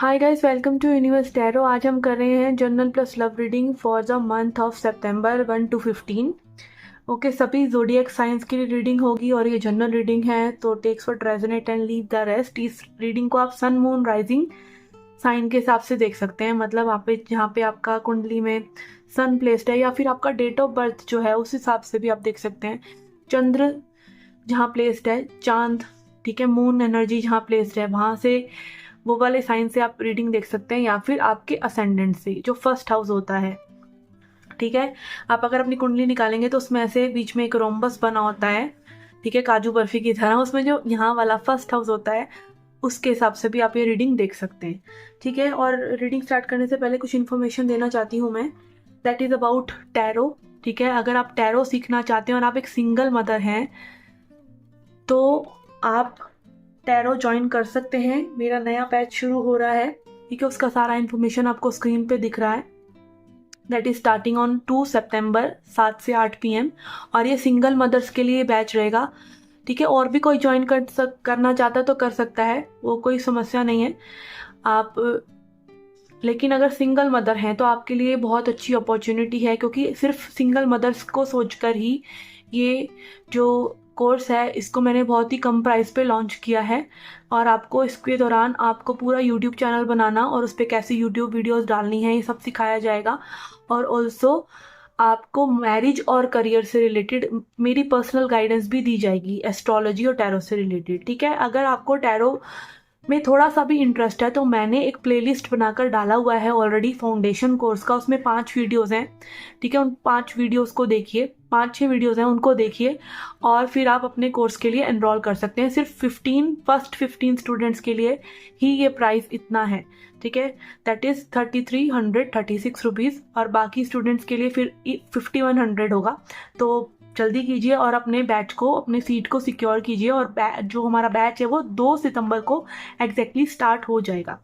Hi guys, welcome to universe tarot. आज हम कर रहे हैं general plus love reading for the month of September 1 to 15। Okay, सभी जोडिएक साइंस की रीडिंग होगी और ये जनरल रीडिंग है, तो takes what resonate and leave the rest. इस रीडिंग को आप सन मून राइजिंग साइन के हिसाब से देख सकते हैं। मतलब आप जहाँ पे आपका कुंडली में सन प्लेस्ड है या फिर आपका डेट ऑफ बर्थ जो है उस हिसाब से भी आप देख सकते हैं। चंद्र जहाँ प्लेस्ड है, चांद, ठीक है, मून एनर्जी जहाँ प्लेस्ड है वहाँ से वो वाले साइन से आप रीडिंग देख सकते हैं, या फिर आपके असेंडेंट से जो फर्स्ट हाउस होता है। ठीक है, आप अगर अपनी कुंडली निकालेंगे तो उसमें ऐसे बीच में एक रोम्बस बना होता है, ठीक है, काजू बर्फी की तरह। उसमें जो यहाँ वाला फर्स्ट हाउस होता है उसके हिसाब से भी आप ये रीडिंग देख सकते हैं। ठीक है, और रीडिंग स्टार्ट करने से पहले कुछ इन्फॉर्मेशन देना चाहती हूँ मैं, दैट इज़ अबाउट टैरो। ठीक है, अगर आप टैरो सीखना चाहते हैं और आप एक सिंगल मदर हैं तो आप टैरो ज्वाइन कर सकते हैं। मेरा नया बैच शुरू हो रहा है, ठीक है, उसका सारा इन्फॉर्मेशन आपको स्क्रीन पे दिख रहा है। दैट इज स्टार्टिंग ऑन 2 सितंबर 7 से 8 PM, और ये सिंगल मदर्स के लिए बैच रहेगा। ठीक है, और भी कोई ज्वाइन करना चाहता है तो कर सकता है, वो कोई समस्या नहीं है। आप लेकिन अगर सिंगल मदर हैं तो आपके लिए बहुत अच्छी अपॉर्चुनिटी है, क्योंकि सिर्फ सिंगल मदर्स को सोचकर ही ये जो कोर्स है इसको मैंने बहुत ही कम प्राइस पे लॉन्च किया है। और आपको इसके दौरान आपको पूरा यूट्यूब चैनल बनाना और उस पर कैसे यूट्यूब वीडियोस डालनी है ये सब सिखाया जाएगा। और ऑल्सो आपको मैरिज और करियर से रिलेटेड मेरी पर्सनल गाइडेंस भी दी जाएगी, एस्ट्रोलॉजी और टैरो से रिलेटेड। ठीक है, अगर आपको टैरो में थोड़ा सा भी इंटरेस्ट है तो मैंने एक प्लेलिस्ट बनाकर डाला हुआ है ऑलरेडी फाउंडेशन कोर्स का, उसमें 5 वीडियोस हैं। ठीक है, उन 5 वीडियोस को देखिए, 5-6 वीडियोस हैं उनको देखिए, और फिर आप अपने कोर्स के लिए एनरोल कर सकते हैं। सिर्फ फर्स्ट 15 स्टूडेंट्स के लिए ही ये प्राइस इतना है। ठीक है, दैट इज़ 3336 रुपीज़, और बाकी स्टूडेंट्स के लिए फिर 5100 होगा। तो जल्दी कीजिए और अपने बैच को, अपने सीट को सिक्योर कीजिए। और जो हमारा बैच है वो 2 सितंबर को एग्जैक्टली स्टार्ट हो जाएगा।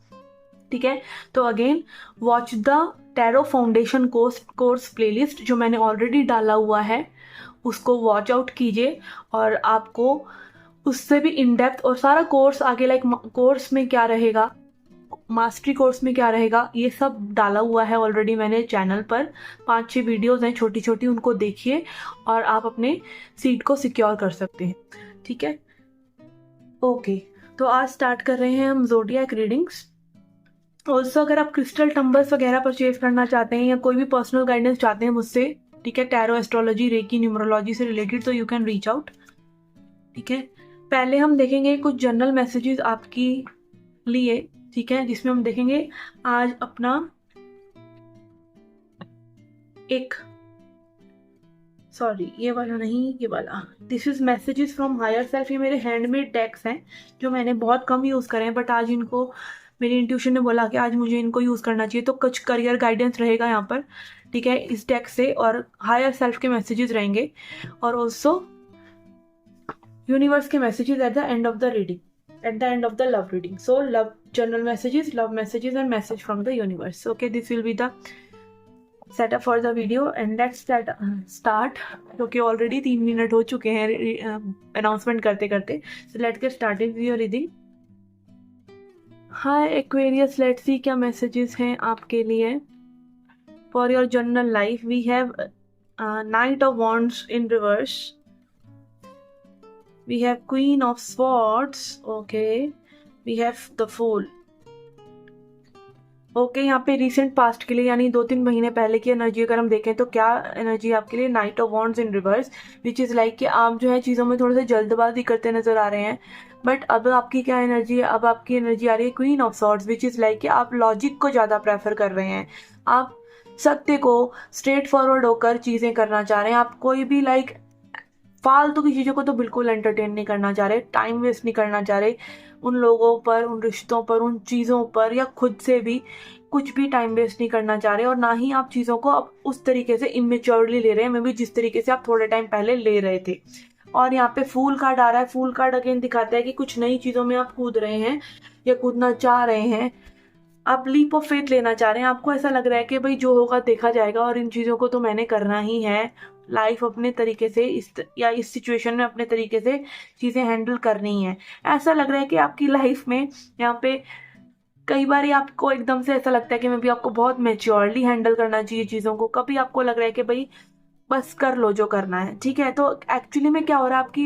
ठीक है, तो again watch the tarot foundation course playlist जो मैंने ऑलरेडी डाला हुआ है, उसको वॉच आउट कीजिए। और आपको उससे भी इन डेप्थ और सारा कोर्स आगे, लाइक कोर्स में क्या रहेगा, मास्टरी कोर्स में क्या रहेगा, ये सब डाला हुआ है ऑलरेडी मैंने चैनल पर। 5-6 वीडियोस हैं छोटी छोटी, उनको देखिए और आप अपने सीट को सिक्योर कर सकते हैं। ठीक है, ओके, तो आज स्टार्ट कर रहे हैं हम ज़ोडिएक रीडिंग्स। ऑल्सो अगर आप क्रिस्टल टम्बर्स वगैरह परचेज करना चाहते हैं या कोई भी पर्सनल गाइडेंस चाहते हैं मुझसे, ठीक है, टैरो, एस्ट्रोलॉजी, रेकी, न्यूमरोलॉजी से रिलेटेड, तो यू कैन रीच आउट। ठीक है, पहले हम देखेंगे कुछ जनरल मैसेजेस आपकी लिए, ठीक है, जिसमें हम देखेंगे आज अपना एक, सॉरी ये वाला नहीं, ये वाला, this is messages from higher self. ये मेरे हैंडमेड डेक्स हैं जो मैंने बहुत कम यूज़ करे हैं, बट आज इनको मेरी इंट्यूशन ने बोला कि आज मुझे इनको यूज़ करना चाहिए, तो कुछ करियर गाइडेंस रहेगा यहाँ पर। ठीक है, इस डेक से, और हायर सेल्फ के मैसेजेस रहेंगे, और ऑल्सो यूनिवर्स के messages at the end of the reading, at the end of the love reading. So love general messages, love messages and message from the universe. Okay, this will be the setup for the video, and let's start क्योंकि already 3 minute हो चुके हैं announcement करते करते। So let's get started with your reading. Hi Aquarius, let's see क्या messages हैं आपके लिए for your general life. We have Knight of Wands in reverse. We have Queen of Swords. Okay, we have the Fool. Okay, यहाँ पे recent past के लिए यानी 2-3 महीने पहले की एनर्जी अगर हम देखें तो क्या एनर्जी आपके लिए, night of wands in reverse, which is like कि आप जो है चीज़ों में थोड़े से जल्दबाजी करते नजर आ रहे हैं। बट अब आपकी क्या एनर्जी है, अब आपकी एनर्जी आ रही है queen of swords, which is like कि आप लॉजिक को ज़्यादा प्रेफर कर रहे हैं, आप सत्य को स्ट्रेट फॉरवर्ड होकर चीज़ें करना चाह रहे हैं। आप कोई भी लाइक फालतू की चीज़ों को तो बिल्कुल एंटरटेन नहीं करना चाह रहे, टाइम वेस्ट नहीं करना चाह रहे उन लोगों पर, उन रिश्तों पर, उन चीज़ों पर, या खुद से भी कुछ भी टाइम वेस्ट नहीं करना चाह रहे। और ना ही आप चीज़ों को अब उस तरीके से इमेच्योरली ले रहे हैं, मे बी जिस तरीके से आप थोड़े टाइम पहले ले रहे थे। और यहाँ पे फूल कार्ड आ रहा है। फूल कार्ड अगेन दिखाता है कि कुछ नई चीज़ों में आप कूद रहे हैं या कूदना चाह रहे हैं, आप लीप ऑफ फेथ लेना चाह रहे हैं। आपको ऐसा लग रहा है कि भाई जो होगा देखा जाएगा और इन चीज़ों को तो मैंने करना ही है, लाइफ अपने तरीके से इस सिचुएशन में अपने तरीके से चीज़ें हैंडल करनी है। ऐसा लग रहा है कि आपकी लाइफ में यहाँ पे कई बार आपको एकदम से ऐसा लगता है कि मे बी आपको बहुत मेच्योरली हैंडल करना चाहिए चीज़ों को, कभी आपको लग रहा है कि भाई बस कर लो जो करना है, ठीक है। तो एक्चुअली में क्या हो रहा है, आपकी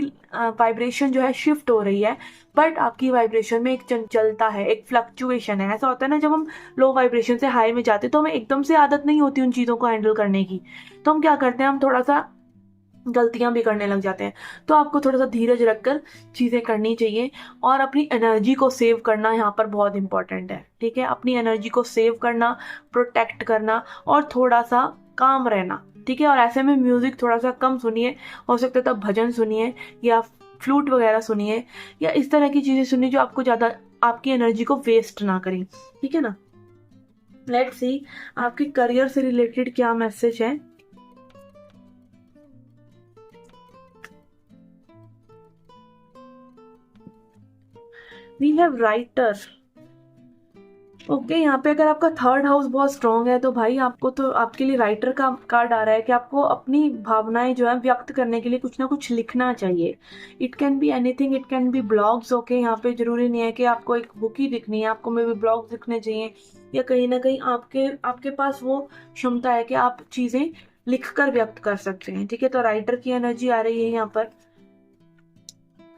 वाइब्रेशन जो है शिफ्ट हो रही है, बट आपकी वाइब्रेशन में एक चंचलता है, एक फ्लक्चुएशन है। ऐसा होता है ना, जब हम लो वाइब्रेशन से हाई में जाते हैं तो हमें एकदम से आदत नहीं होती उन चीज़ों को हैंडल करने की, तो हम क्या करते हैं, हम थोड़ा सा गलतियां भी करने लग जाते हैं। तो आपको थोड़ा सा धीरज रखकर चीज़ें करनी चाहिए, और अपनी एनर्जी को सेव करना यहाँ पर बहुत इंपॉर्टेंट है, ठीक है। अपनी एनर्जी को सेव करना, प्रोटेक्ट करना, और थोड़ा सा काम रहना, ठीक है। और ऐसे में म्यूजिक थोड़ा सा कम सुनिए, हो सकता है तब भजन सुनिए, या फ्लूट वगैरह सुनिए, या इस तरह की चीज़ें सुनिए जो आपको ज़्यादा आपकी एनर्जी को वेस्ट ना करें, ठीक है ना। लेट्स सी आपके करियर से रिलेटेड क्या मैसेज है। We have writer. ओके, यहाँ पे अगर आपका थर्ड हाउस बहुत स्ट्रांग है तो भाई आपको तो आपके लिए राइटर का कार्ड आ रहा है कि आपको अपनी भावनाएं जो है व्यक्त करने के लिए कुछ ना कुछ लिखना चाहिए। It can be anything, it can B blogs. Okay, यहाँ पे जरूरी नहीं है कि आपको एक बुक ही लिखनी है, आपको मे बी ब्लॉग्स लिखने चाहिए, या कहीं ना कहीं आपके पास वो क्षमता है कि आप चीज़ें लिख कर व्यक्त कर सकते हैं, ठीक है। तो राइटर की एनर्जी आ रही है यहाँ पर।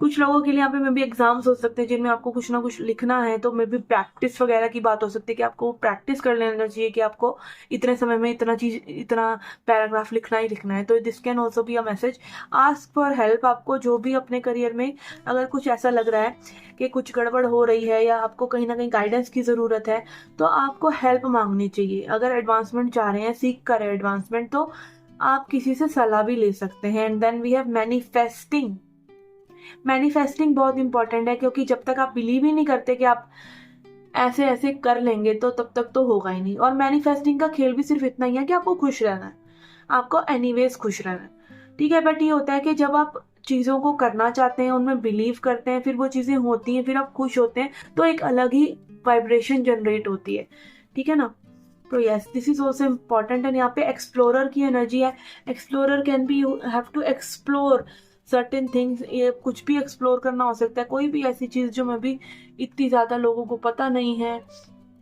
कुछ लोगों के लिए यहाँ पे मे भी एग्जाम्स हो सकते हैं जिनमें आपको कुछ ना कुछ लिखना है, तो मे भी प्रैक्टिस वगैरह की बात हो सकती है कि आपको प्रैक्टिस कर लेना चाहिए कि आपको इतने समय में इतना पैराग्राफ लिखना ही लिखना है। तो this can also be a message. Ask for help. आपको जो भी अपने करियर में अगर कुछ ऐसा लग रहा है कि कुछ गड़बड़ हो रही है, या आपको कहीं ना कहीं गाइडेंस की ज़रूरत है, तो आपको हेल्प मांगनी चाहिए। अगर एडवांसमेंट चाह रहे हैं, सीख कर एडवांसमेंट, तो आप किसी से सलाह भी ले सकते हैं। And then we have manifesting. Manifesting बहुत इंपॉर्टेंट है, क्योंकि जब तक आप बिलीव ही नहीं करते कि आप ऐसे ऐसे कर लेंगे तो तब तक तो होगा ही नहीं। और मैनिफेस्टिंग का खेल भी सिर्फ इतना ही है कि आपको खुश रहना है, आपको एनीवेज खुश रहना है, ठीक है। बट ये होता है कि जब आप चीज़ों को करना चाहते हैं, उनमें बिलीव करते हैं, फिर वो चीज़ें होती हैं, फिर आप खुश होते हैं, तो एक अलग ही वाइब्रेशन जनरेट होती है, ठीक है ना। तो yes, this is also important. And यहाँ पे एक्सप्लोरर की एनर्जी है। Explorer can be, you have to explore certain things. ये कुछ भी एक्सप्लोर करना हो सकता है, कोई भी ऐसी चीज़ जो मैं भी इतनी ज़्यादा लोगों को पता नहीं है,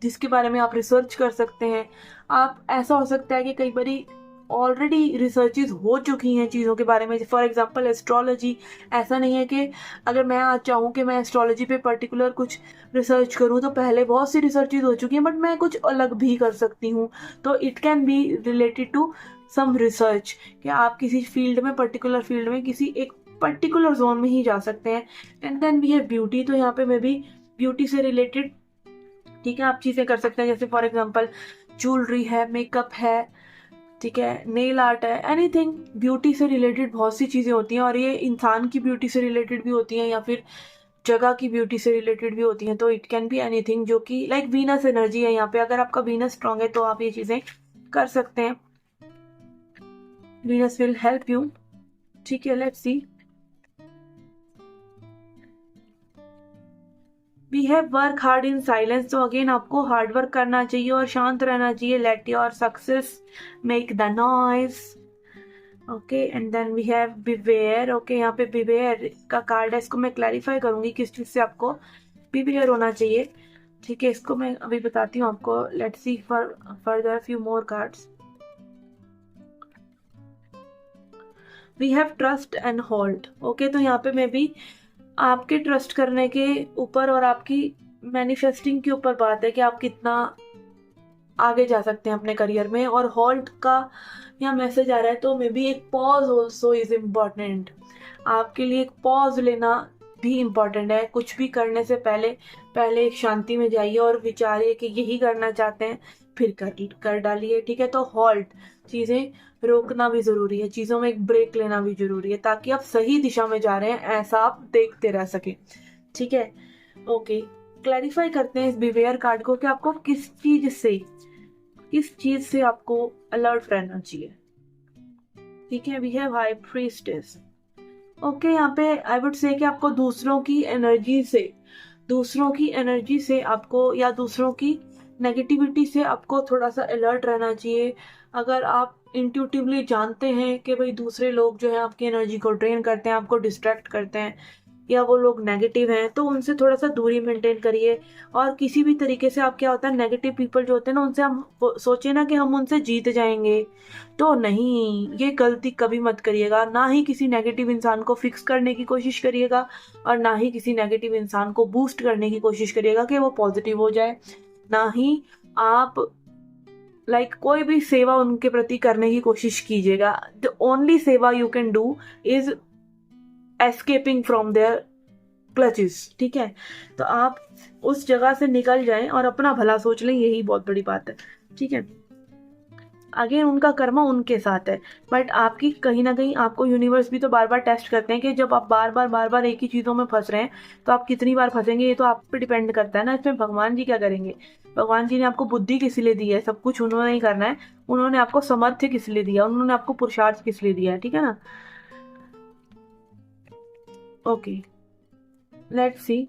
जिसके बारे में आप रिसर्च कर सकते हैं। आप ऐसा हो सकता है कि कई बारी ऑलरेडी रिसर्चेज हो चुकी हैं चीज़ों के बारे में। फॉर एग्जांपल एस्ट्रोलॉजी, ऐसा नहीं है कि अगर मैं आज चाहूँ कि मैं एस्ट्रोलॉजी पे पर्टिकुलर कुछ रिसर्च करूँ तो पहले बहुत सी रिसर्चेज हो चुकी हैं, बट मैं कुछ अलग भी कर सकती हूँ। तो it can be related to some research, कि आप किसी फील्ड में, पर्टिकुलर फील्ड में, किसी एक पर्टिकुलर जोन में ही जा सकते हैं। And then we have beauty. तो यहाँ पे मैं भी ब्यूटी से रिलेटेड, ठीक है, आप चीज़ें कर सकते हैं, जैसे फॉर एग्जांपल ज्वेलरी है, मेकअप है, ठीक है, नेल आर्ट है, एनीथिंग। ब्यूटी से रिलेटेड बहुत सी चीज़ें होती हैं, और ये इंसान की ब्यूटी से रिलेटेड भी होती हैं, या फिर जगह की ब्यूटी से रिलेटेड भी होती हैं। तो इट कैन बी एनीथिंग जो कि लाइक वीनस एनर्जी है यहाँ पे। अगर आपका वीनस स्ट्रांग है तो आप ये चीज़ें कर सकते हैं। वीनस विल हेल्प यू, ठीक है। Let's see, we have work hard in silence. तो अगेन आपको हार्ड वर्क करना चाहिए और शांत रहना चाहिए। Let your success make the noise. Okay, and then we have beware. Okay, यहाँ पे बिवेयर का कार्ड है, इसको मैं क्लैरिफाई करूंगी किस चीज़ से आपको बिवेयर होना चाहिए, ठीक है। इसको मैं अभी बताती हूँ आपको। Let's see further few more cards. We have trust and hold. Okay, तो यहाँ पे मैं भी आपके ट्रस्ट करने के ऊपर और आपकी मैनिफेस्टिंग के ऊपर बात है कि आप कितना आगे जा सकते हैं अपने करियर में। और होल्ड का यहाँ मैसेज आ रहा है, तो मे बी एक पॉज ऑल्सो इज इम्पॉर्टेंट। आपके लिए एक पॉज लेना भी इम्पॉर्टेंट है। कुछ भी करने से पहले एक शांति में जाइए और विचारिए कि यही करना चाहते हैं, फिर कर डालिए, ठीक है। तो हॉल्ट, चीज़ें रोकना भी ज़रूरी है, चीज़ों में एक ब्रेक लेना भी ज़रूरी है, ताकि आप सही दिशा में जा रहे हैं ऐसा आप देखते रह सके, ठीक है। ओके, क्लैरिफाई करते हैं इस बिवेयर कार्ड को कि आपको किस चीज़ से आपको अलर्ट रहना चाहिए, ठीक है। We have high priestess. Okay, यहाँ पे आई वुड से कि आपको दूसरों की एनर्जी से आपको, या दूसरों की नेगेटिविटी से आपको थोड़ा सा अलर्ट रहना चाहिए। अगर आप इंट्यूटिवली जानते हैं कि भाई दूसरे लोग जो है आपकी एनर्जी को ड्रेन करते हैं, आपको डिस्ट्रैक्ट करते हैं, या वो लोग नेगेटिव हैं तो उनसे थोड़ा सा दूरी मेंटेन करिए। और किसी भी तरीके से आप क्या होता है, नेगेटिव पीपल जो होते हैं ना, उनसे हम सोचे ना कि हम उनसे जीत जाएंगे, तो नहीं, ये गलती कभी मत करिएगा। ना ही किसी नेगेटिव इंसान को फिक्स करने की कोशिश करिएगा और ना ही किसी नेगेटिव इंसान को बूस्ट करने की कोशिश करिएगा कि वो पॉजिटिव हो जाए। ना ही आप कोई भी सेवा उनके प्रति करने की कोशिश कीजिएगा। द ओनली सेवा you can do is escaping from their clutches, ठीक है। तो आप उस जगह से निकल जाएं और अपना भला सोच लें, यही बहुत बड़ी बात है, ठीक है। आगे उनका कर्म उनके साथ है, बट आपकी कहीं ना कहीं आपको यूनिवर्स भी तो बार बार टेस्ट करते हैं कि जब आप बार बार एक ही चीज़ों में फंस रहे हैं तो आप कितनी बार फंसेंगे, ये तो आप पे डिपेंड करता है ना। इसमें भगवान जी क्या करेंगे? भगवान जी ने आपको बुद्धि किस लिए दी है? सब कुछ उन्होंने ही करना है। उन्होंने आपको सामर्थ्य किस लिए दिया? उन्होंने आपको पुरुषार्थ किस लिए दिया है, ठीक है ना। Okay, let's see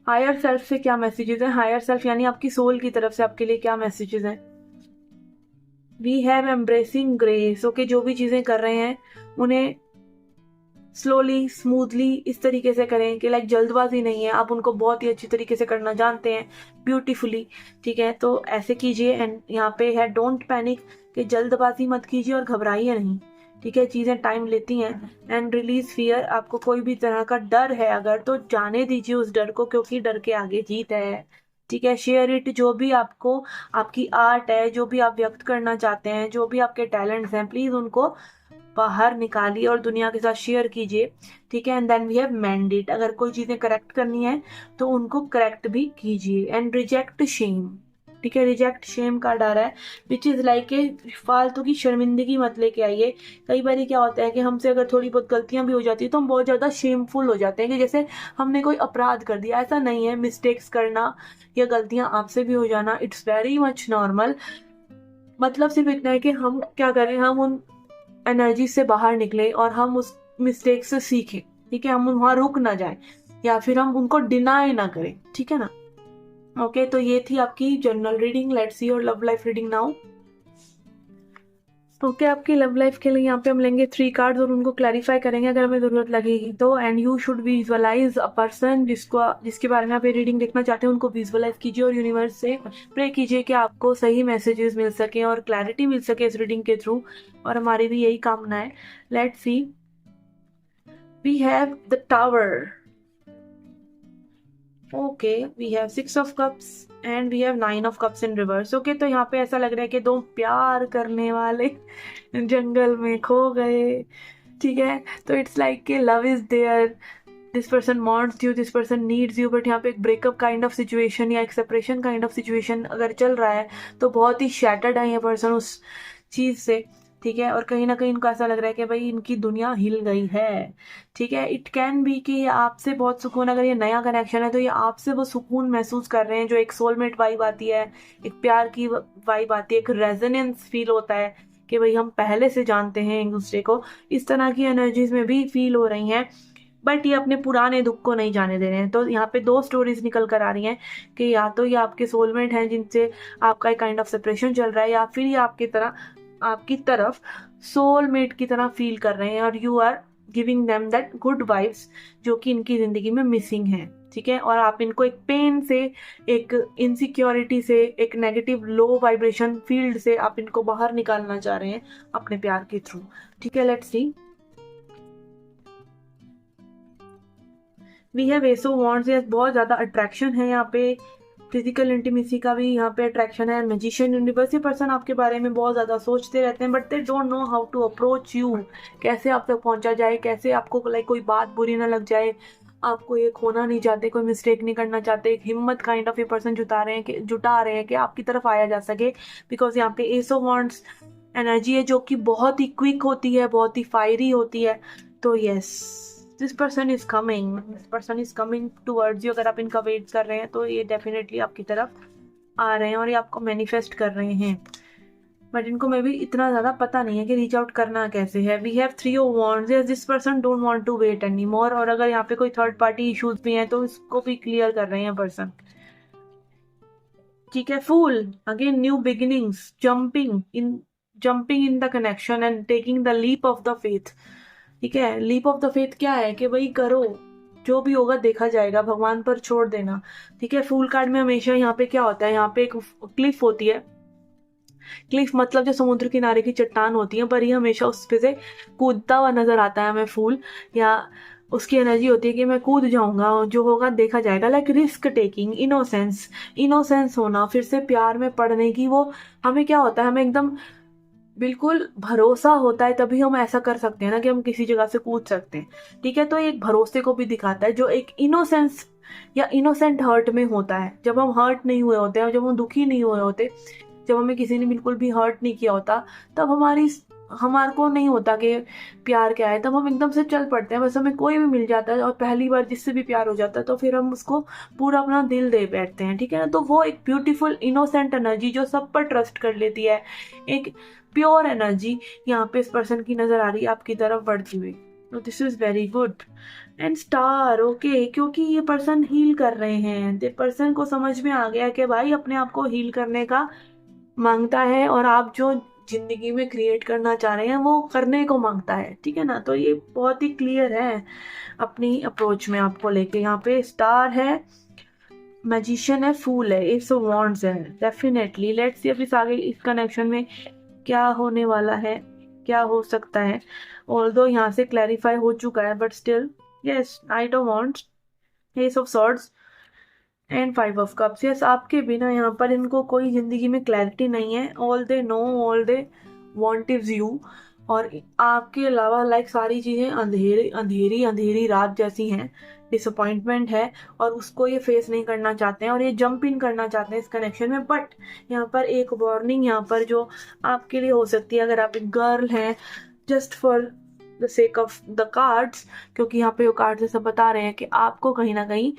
higher self से क्या मैसेजेस हैं। हायर सेल्फ यानी आपकी सोल की तरफ से आपके लिए क्या मैसेजेस हैं। We have embracing grace. Okay, जो भी चीजें कर रहे हैं उन्हें स्लोली स्मूथली इस तरीके से करें कि जल्दबाजी नहीं है, आप उनको बहुत ही अच्छी तरीके से करना जानते हैं, ब्यूटीफुली, ठीक है। तो ऐसे कीजिए। एंड यहाँ पे है डोंट पैनिक, कि जल्दबाजी मत कीजिए और घबराइए नहीं, ठीक है। चीजें टाइम लेती हैं। एंड रिलीज फियर, आपको कोई भी तरह का डर है अगर तो जाने दीजिए उस डर को, क्योंकि डर के आगे जीत है, ठीक है। शेयर इट, जो भी आपको आपकी आर्ट है, जो भी आप व्यक्त करना चाहते हैं, जो भी आपके टैलेंट्स हैं, प्लीज उनको बाहर निकालिए और दुनिया के साथ शेयर कीजिए, ठीक है। And then we have mandate, अगर कोई चीजें करेक्ट करनी है तो उनको करेक्ट भी कीजिए। एंड रिजेक्ट शेम, ठीक है। रिजेक्ट शेम का डर है, विच इज लाइक ए फालतू की शर्मिंदगी मत लेके आइए। कई बार क्या होता है कि हमसे अगर थोड़ी बहुत गलतियां भी हो जाती है तो हम बहुत ज्यादा शेमफुल हो जाते हैं कि जैसे हमने कोई अपराध कर दिया। ऐसा नहीं है, मिस्टेक्स करना या गलतियां आपसे भी हो जाना, इट्स वेरी मच नॉर्मल। मतलब सिर्फ इतना है कि हम क्या करें, हम उन एनर्जी से बाहर निकले और हम उस मिस्टेक से सीखें, ठीक है। हम वहां रुक ना जाए या फिर हम उनको डिनाई ना करें, ठीक है ना। ओके, तो ये थी आपकी general reading. Let's see your love life reading now. Okay, आपकी लव लाइफ के लिए यहाँ पे हम लेंगे 3 कार्ड्स और उनको क्लैरिफाई करेंगे अगर हमें जरूरत लगेगी तो। And you should visualise a person जिसके बारे में आप ये रीडिंग देखना चाहते हैं, उनको विजुअलाइज कीजिए और यूनिवर्स से प्रे कीजिए कि आपको सही मैसेजेस मिल सके और क्लैरिटी मिल सके इस रीडिंग के थ्रू। और हमारी भी यही कामना है। Let's see, we have the tower. Okay, we have 6 of cups and we have 9 of cups in reverse. Okay, तो यहाँ पे ऐसा लग रहा है कि 2 प्यार करने वाले जंगल में खो गए, ठीक है। तो इट्स लाइक कि love is there, this person wants you, this person needs you, but यहाँ पे एक ब्रेकअप काइंड ऑफ सिचुएशन या एक सेपरेशन काइंड ऑफ सिचुएशन अगर चल रहा है तो बहुत ही शैटर्ड है ये पर्सन उस चीज से, ठीक है। और कहीं ना कहीं इनको ऐसा लग रहा है कि भाई इनकी दुनिया हिल गई है, ठीक है। इट कैन बी कि आपसे बहुत सुकून, अगर ये नया कनेक्शन है तो ये आपसे वो सुकून महसूस कर रहे हैं जो एक सोलमेट वाइब आती है, एक प्यार की वाइब आती है, एक रेजोनेंस फील होता है कि भाई हम पहले से जानते हैं एक दूसरे को। इस तरह की एनर्जीज में भी फील हो रही हैं, बट ये अपने पुराने दुख को नहीं जाने दे रहे हैं। तो यहाँ पे 2 स्टोरीज निकल कर आ रही हैं कि या तो ये आपके सोलमेट हैं जिनसे आपका एक काइंड ऑफ सेपरेशन चल रहा है, या फिर ये आपकी तरफ सोलमेट की तरह फील कर रहे हैं और you are giving them that good vibes जो कि इनकी जिंदगी में मिसिंग है, ठीक है। और आप इनको एक पेन से, एक इनसिक्योरिटी से, एक नेगेटिव लो वाइब्रेशन फील्ड से आप इनको बाहर निकालना चाह रहे हैं अपने प्यार के थ्रू, ठीक है। Let's see, we have ace of wands. बहुत ज्यादा अट्रैक्शन है यहाँ पे, फिजिकल इंटीमेसी का भी यहाँ पे अट्रैक्शन है। मैजिशियन यूनिवर्स, ये पर्सन आपके बारे में बहुत ज्यादा सोचते रहते हैं but they don't know how to approach you, कैसे आप तक पहुंचा जाए, कैसे आपको कोई बात बुरी ना लग जाए, आपको ये खोना नहीं चाहते, कोई मिस्टेक नहीं करना चाहते। एक हिम्मत काइंड ऑफ ये पर्सन जुटा रहे हैं कि आपकी तरफ आया जा सके, बिकॉज यहाँ पे एस ऑफ वॉन्ड्स एनर्जी है जो कि बहुत ही क्विक होती है, बहुत ही फायरी होती है। तो yes, this person is coming towards you. अगर आप इनका वेट कर रहे हैं तो ये डेफिनेटली आपकी तरफ आ रहे हैं और ये आपको मैनिफेस्ट कर रहे हैं, बट इनको मे भी इतना ज्यादा पता नहीं है कि रीच आउट करना कैसे है। We have 3 of wands. This person don't want to wait any more. और अगर यहाँ पे कोई थर्ड पार्टी इश्यूज भी हैं तो इसको भी क्लियर कर रहे हैं पर्सन, ठीक है। Fool, again new beginnings, jumping in the connection and taking the leap of the faith, ठीक है, लीप ऑफ द फेथ क्या है कि भाई करो, जो भी होगा देखा जाएगा, भगवान पर छोड़ देना। ठीक है, फूल कार्ड में हमेशा यहाँ पे क्या होता है, यहाँ पे एक क्लिफ होती है। क्लिफ मतलब जो समुद्र किनारे की चट्टान होती है, पर ये हमेशा उस पे से कूदता हुआ नजर आता है हमें फूल, या उसकी एनर्जी होती है कि मैं कूद जाऊंगा, जो होगा देखा जाएगा। Like risk taking, innocence, innocence होना, फिर से प्यार में पड़ने की वो हमें क्या होता है, हमें एकदम बिल्कुल भरोसा होता है, तभी हम ऐसा कर सकते हैं ना कि हम किसी जगह से कूद सकते हैं। ठीक है, तो एक भरोसे को भी दिखाता है, जो एक इनोसेंस या इनोसेंट हर्ट में होता है, जब हम हर्ट नहीं हुए होते हैं, जब हम दुखी नहीं हुए होते, जब हमें किसी ने बिल्कुल भी हर्ट नहीं किया होता, तब हमारे को नहीं होता कि प्यार क्या है, तब हम एकदम से चल पड़ते हैं। बस हमें कोई भी मिल जाता है और पहली बार जिससे भी प्यार हो जाता है तो फिर हम उसको पूरा अपना दिल दे बैठते हैं। ठीक है ना, तो वो एक ब्यूटीफुल इनोसेंट एनर्जी जो सब पर ट्रस्ट कर लेती है, एक प्योर एनर्जी यहाँ पे इस पर्सन की नजर आ रही है आपकी तरफ बढ़ती हुई। तो this is very good. And star, okay, क्योंकि ये पर्सन हील कर रहे हैं, तो पर्सन को समझ में आ गया कि भाई अपने आप को हील करने का मांगता है, और आप जो जिंदगी में क्रिएट करना चाह रहे हैं वो करने को मांगता है। ठीक है ना, तो ये बहुत ही क्लियर है अपनी अप्रोच में आपको लेके। यहाँ पे स्टार है, मैजिशियन है, फूल है, एस ऑफ वॉन्ड्स है। डेफिनेटली लेट्स सी अब इस आगे इस कनेक्शन में क्या होने वाला है, क्या हो सकता है। ऑल्दो यहाँ से क्लैरिफाई हो चुका है, but still yes, night of wands, S of swords and 5 of cups. Yes, आपके बिना यहाँ पर इनको कोई जिंदगी में क्लैरिटी नहीं है। All they know, all they want is you. और आपके अलावा लाइक सारी चीजें अंधेरी अंधेरी अंधेरी रात जैसी हैं, डिसअपॉइंटमेंट है, और उसको ये फेस नहीं करना चाहते हैं, और ये जंप इन करना चाहते हैं इस कनेक्शन में। बट यहाँ पर एक वार्निंग यहाँ पर जो आपके लिए हो सकती है, अगर आप एक गर्ल हैं, just for the sake of the cards, क्योंकि यहाँ पे वो कार्ड्स सब बता रहे हैं कि आपको कहीं ना कहीं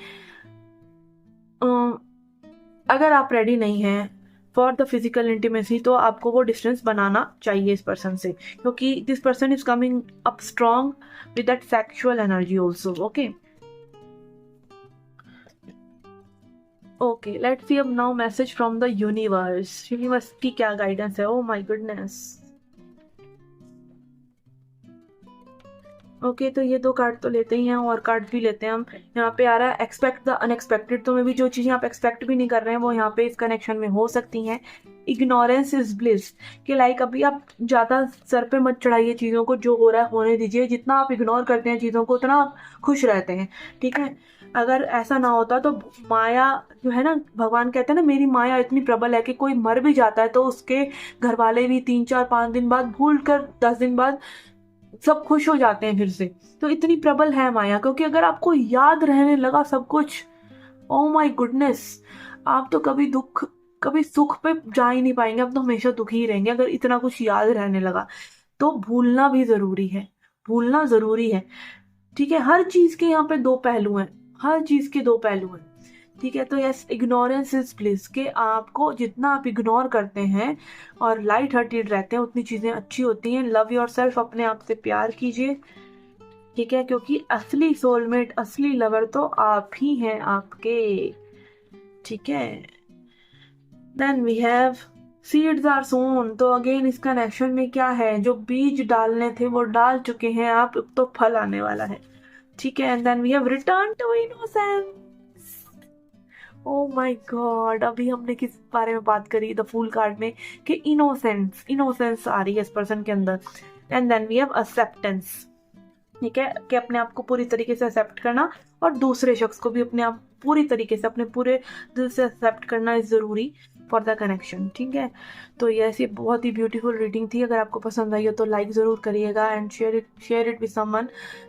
अगर आप रेडी नहीं हैं फॉर द फिजिकल इंटीमेसी, तो आपको वो डिस्टेंस बनाना चाहिए इस पर्सन से, क्योंकि this person is coming up strong with that sexual energy also. Okay okay, let's see अब now message from the universe. Universe की क्या गाइडेंस है? Oh my goodness. ओके, तो ये 2 कार्ड तो लेते ही हैं, और कार्ड भी लेते हैं हम। यहाँ पे आ रहा है एक्सपेक्ट द अनएक्सपेक्टेड, तो मे भी जो चीज़ें आप एक्सपेक्ट भी नहीं कर रहे हैं वो यहाँ पे इस कनेक्शन में हो सकती हैं। इग्नोरेंस इज ब्लिस, कि लाइक अभी आप ज़्यादा सर पे मत चढ़ाइए चीज़ों को, जो हो रहा है होने दीजिए। जितना आप इग्नोर करते हैं चीज़ों को उतना आप खुश रहते हैं। ठीक है, अगर ऐसा ना होता तो माया जो है ना, भगवान कहते हैं ना मेरी माया इतनी प्रबल है कि कोई मर भी जाता है तो उसके घर वाले भी 3 4 5 दिन बाद भूल कर 10 दिन बाद सब खुश हो जाते हैं फिर से। तो इतनी प्रबल है माया, क्योंकि अगर आपको याद रहने लगा सब कुछ, ओ माय गुडनेस, आप तो कभी सुख पे जा ही नहीं पाएंगे, आप तो हमेशा दुखी ही रहेंगे। अगर इतना कुछ याद रहने लगा तो भूलना भी जरूरी है, भूलना जरूरी है। ठीक है, हर चीज के यहाँ पे 2 पहलू हैं, हर चीज के 2 पहलू हैं। ठीक है, तो यस, इग्नोरेंस इज ब्लिस, के आपको जितना आप इग्नोर करते हैं और लाइट हार्टेड रहते हैं उतनी चीजें अच्छी होती हैं। लव योरसेल्फ, अपने आप से प्यार कीजिए। ठीक है, क्योंकि असली सोलमेट, असली लवर तो आप ही हैं आपके। ठीक है, then we have seeds are sown, तो अगेन इस कनेक्शन में क्या है, जो बीज डालने थे वो डाल चुके हैं आप, अब तो फल आने वाला है। ठीक है, and then we have return to innocence. Oh my God, अभी हमने किस बारे में बात करी द फूल कार्ड में, कि इनोसेंस, इनोसेंस आ रही है इस पर्सन के अंदर। And then we have acceptance. ठीक है, कि अपने आप को पूरी तरीके से एक्सेप्ट करना, और दूसरे शख्स को भी अपने आप पूरी तरीके से अपने पूरे दिल से एक्सेप्ट करना इज जरूरी फॉर द कनेक्शन। ठीक है, तो ये बहुत ही ब्यूटीफुल रीडिंग थी। अगर आपको पसंद आई हो तो लाइक जरूर करिएगा, and share it with someone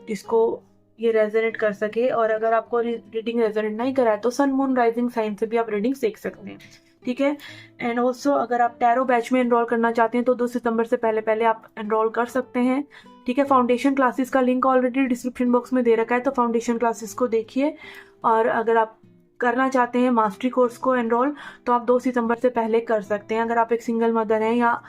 जिसको ये रेजोनेट कर सके। और अगर आपको रीडिंग रेजोनेट नहीं करा है तो सन मून राइजिंग साइन से भी आप रीडिंग सीख सकते हैं। ठीक है, एंड ऑल्सो अगर आप टैरो बैच में एनरोल करना चाहते हैं तो 2 सितंबर से पहले आप एनरोल कर सकते हैं। ठीक है, फाउंडेशन क्लासेस का लिंक ऑलरेडी डिस्क्रिप्शन बॉक्स में दे रखा है, तो फाउंडेशन क्लासेस को देखिए। और अगर आप करना चाहते हैं मास्टरी कोर्स को एनरोल, तो आप 2 सितंबर से पहले कर सकते हैं। अगर आप एक सिंगल मदर हैं, या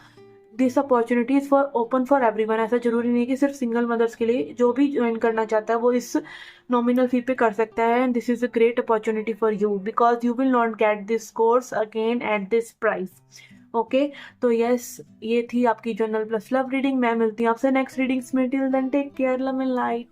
this opportunity is for open for everyone, ऐसा जरूरी नहीं कि सिर्फ सिंगल मदर्स के लिए, जो भी ज्वाइन करना चाहता है वो इस नॉमिनल फी पे कर सकता है। And this is a great opportunity for you, because you will not get this course again at this price. Okay, तो यस, ये थी आपकी जनरल प्लस लव रीडिंग। मैं मिलती हूँ आपसे नेक्स्ट रीडिंग्स में। Till then take care, love and light.